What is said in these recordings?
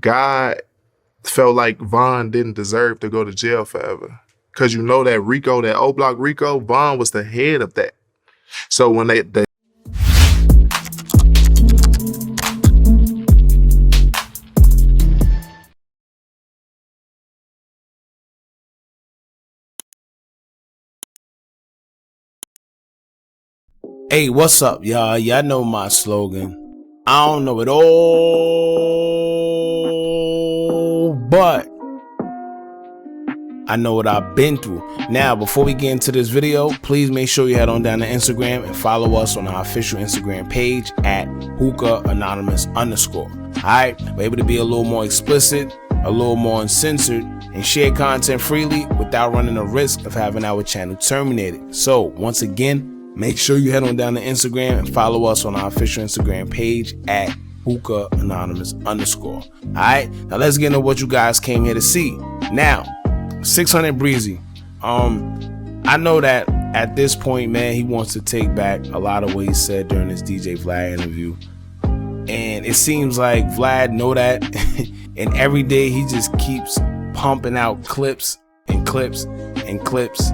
God felt like Von didn't deserve to go to jail forever. Because you know that Rico, that O Block Rico, Von was the head of that. So when they Hey, what's up, y'all? Y'all know my slogan. I don't know it all, but I know what I've been through. Now, before we get into this video, please make sure you head on down to Instagram and follow us on our official Instagram page at hookah_anonymous_. Alright, we're able to be a little more explicit, a little more uncensored, and share content freely without running the risk of having our channel terminated. So, once again, make sure you head on down to Instagram and follow us on our official Instagram page at hookah_anonymous_. Alright, now let's get into what you guys came here to see. Now, 600Breezy. I know that at this point, man, he wants to take back a lot of what he said during his DJ Vlad interview. And it seems like Vlad know that. And every day he just keeps pumping out clips and clips and clips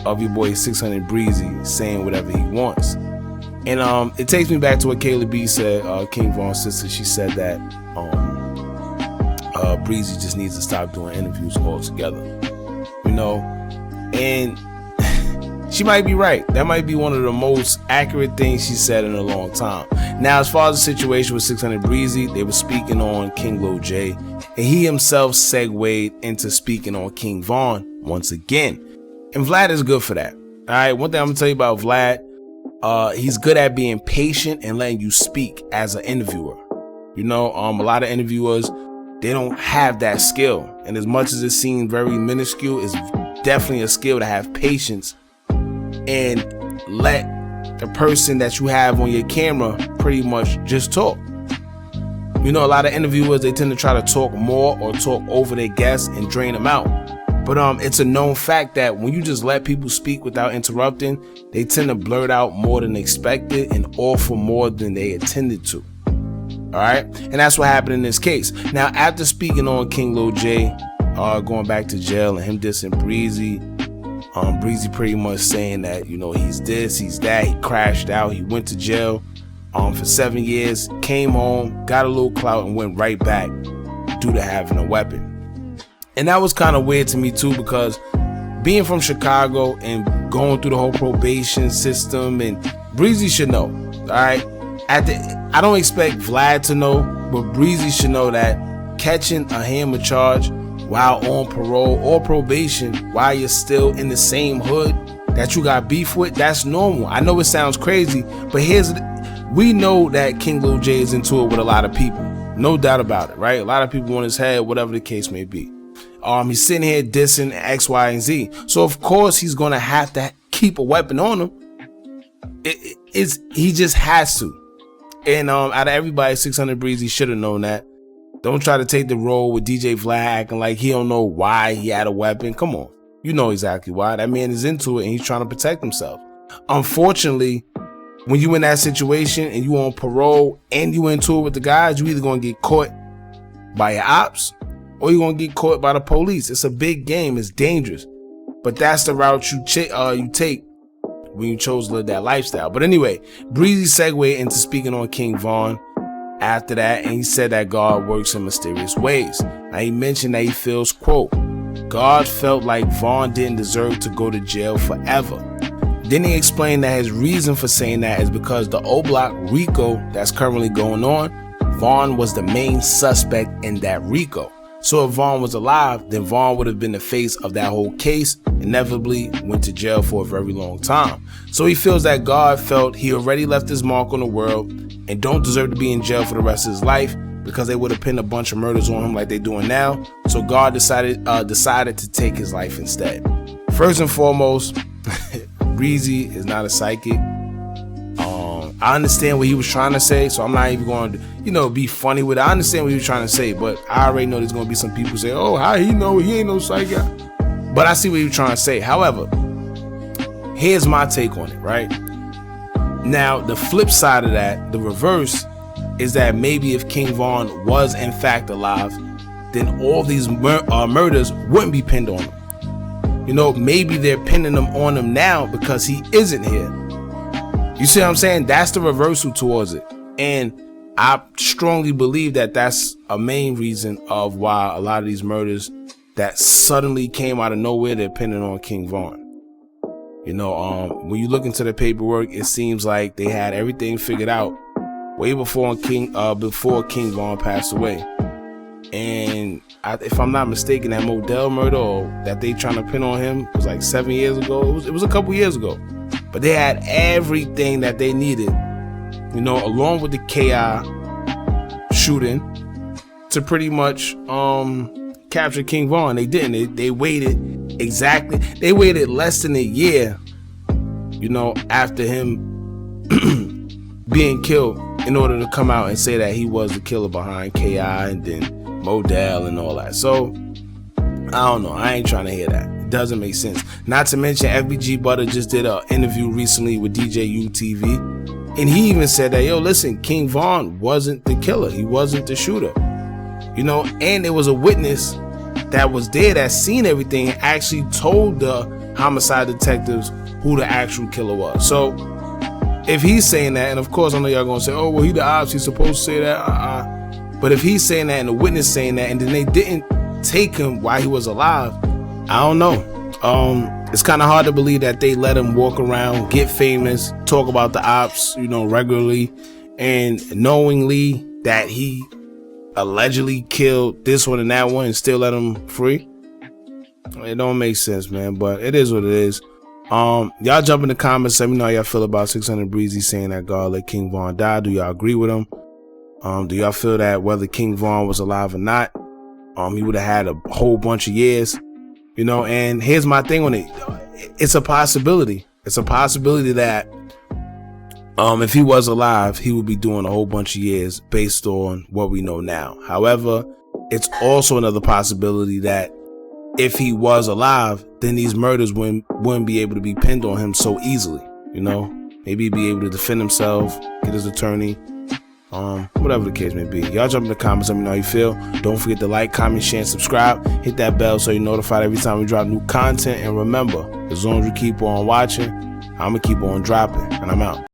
of your boy 600Breezy saying whatever he wants. And it takes me back to what Kayla B said, King Von's sister. She said that Breezy just needs to stop doing interviews altogether. You know, and she might be right. That might be one of the most accurate things she said in a long time. Now, as far as the situation with 600Breezy, they were speaking on King Liljay, and he himself segued into speaking on King Von once again. And Vlad is good for that. All right, one thing I'm gonna tell you about Vlad, he's good at being patient and letting you speak as an interviewer. You know, a lot of interviewers, they don't have that skill. And as much as it seems very minuscule, it's definitely a skill to have patience and let the person that you have on your camera pretty much just talk. You know, a lot of interviewers, they tend to try to talk more or talk over their guests and drain them out. But it's a known fact that when you just let people speak without interrupting, they tend to blurt out more than expected and offer more than they intended to. All right, and that's what happened in this case. Now, after speaking on King Liljay, going back to jail and him dissing Breezy, Breezy pretty much saying that, you know, he's this, he's that, he crashed out, he went to jail for 7 years, came home, got a little clout, and went right back due to having a weapon. And that was kind of weird to me too, because being from Chicago and going through the whole probation system, and Breezy should know, all right? I don't expect Vlad to know, but Breezy should know that catching a hammer charge while on parole or probation, while you're still in the same hood that you got beef with, that's normal. I know it sounds crazy, but we know that King Liljay is into it with a lot of people. No doubt about it, right? A lot of people on his head, whatever the case may be. He's sitting here dissing X, Y, and Z. So of course he's gonna have to keep a weapon on him. He just has to. And out of everybody, 600Breezy should have known that. Don't try to take the role with DJ Vlad acting like he don't know why he had a weapon. Come on, you know exactly why. That man is into it and he's trying to protect himself. Unfortunately, when you in that situation and you on parole and you into it with the guys, you either gonna get caught by your ops or you're gonna get caught by the police. It's a big game. It's dangerous. But that's the route you take when you chose to live that lifestyle. But anyway, Breezy segued into speaking on King Von after that, and he said that God works in mysterious ways. Now, he mentioned that he feels, quote, God felt like Von didn't deserve to go to jail forever. Then he explained that his reason for saying that is because the O Block RICO that's currently going on, Von was the main suspect in that RICO. So if Von was alive, then Von would have been the face of that whole case, inevitably went to jail for a very long time. So he feels that God felt he already left his mark on the world and don't deserve to be in jail for the rest of his life, because they would have pinned a bunch of murders on him like they're doing now. So God decided to take his life instead. First and foremost, Breezy is not a psychic. I understand what he was trying to say, so I'm not even going to, be funny with it. I understand what he was trying to say, but I already know there's going to be some people say, oh, how he know? He ain't no psychic. But I see what he was trying to say. However, here's my take on it, right? Now, the flip side of that, the reverse, is that maybe if King Von was in fact alive, then all these murders wouldn't be pinned on him. You know, maybe they're pinning them on him now because he isn't here. You see what I'm saying? That's the reversal towards it. And I strongly believe that that's a main reason of why a lot of these murders that suddenly came out of nowhere, they're pinning on King Von. You know, when you look into the paperwork, it seems like they had everything figured out way before King Von passed away. And if I'm not mistaken, that Modell murder that they trying to pin on him was like 7 years ago. It was a couple years ago, but they had everything that they needed, you know, along with the KI shooting to pretty much capture King Von. They didn't. They waited exactly. They waited less than a year, you know, after him being killed in order to come out and say that he was the killer behind KI and then Modell and all that. So I don't know. I ain't trying to hear that. It doesn't make sense. Not to mention FBG Butter just did an interview recently with DJ UTV, and he even said that, yo, listen, King Von wasn't the killer. He wasn't the shooter. You know, and there was a witness that was there that seen everything and actually told the homicide detectives who the actual killer was. So if he's saying that, and of course I know y'all gonna say, oh, well, he the ops, he's supposed to say that. But if he's saying that and the witness saying that, and then they didn't take him while he was alive, I don't know. It's kind of hard to believe that they let him walk around, get famous, talk about the ops, you know, regularly, and knowingly that he allegedly killed this one and that one and still let him free. It don't make sense, man, but it is what it is. Y'all jump in the comments, let me know how y'all feel about 600Breezy saying that God let King Von die. Do y'all agree with him? Do y'all feel that whether King Von was alive or not, he would have had a whole bunch of years, you know? And here's my thing on it. It's a possibility. It's a possibility that if he was alive, he would be doing a whole bunch of years based on what we know now. However, it's also another possibility that if he was alive, then these murders wouldn't be able to be pinned on him so easily. You know, maybe he'd be able to defend himself, get his attorney, whatever the case may be. Y'all jump in the comments, let me know how you feel. Don't forget to like, comment, share, and subscribe. Hit that bell so you're notified every time we drop new content. And remember, as long as you keep on watching, I'm gonna keep on dropping. And I'm out.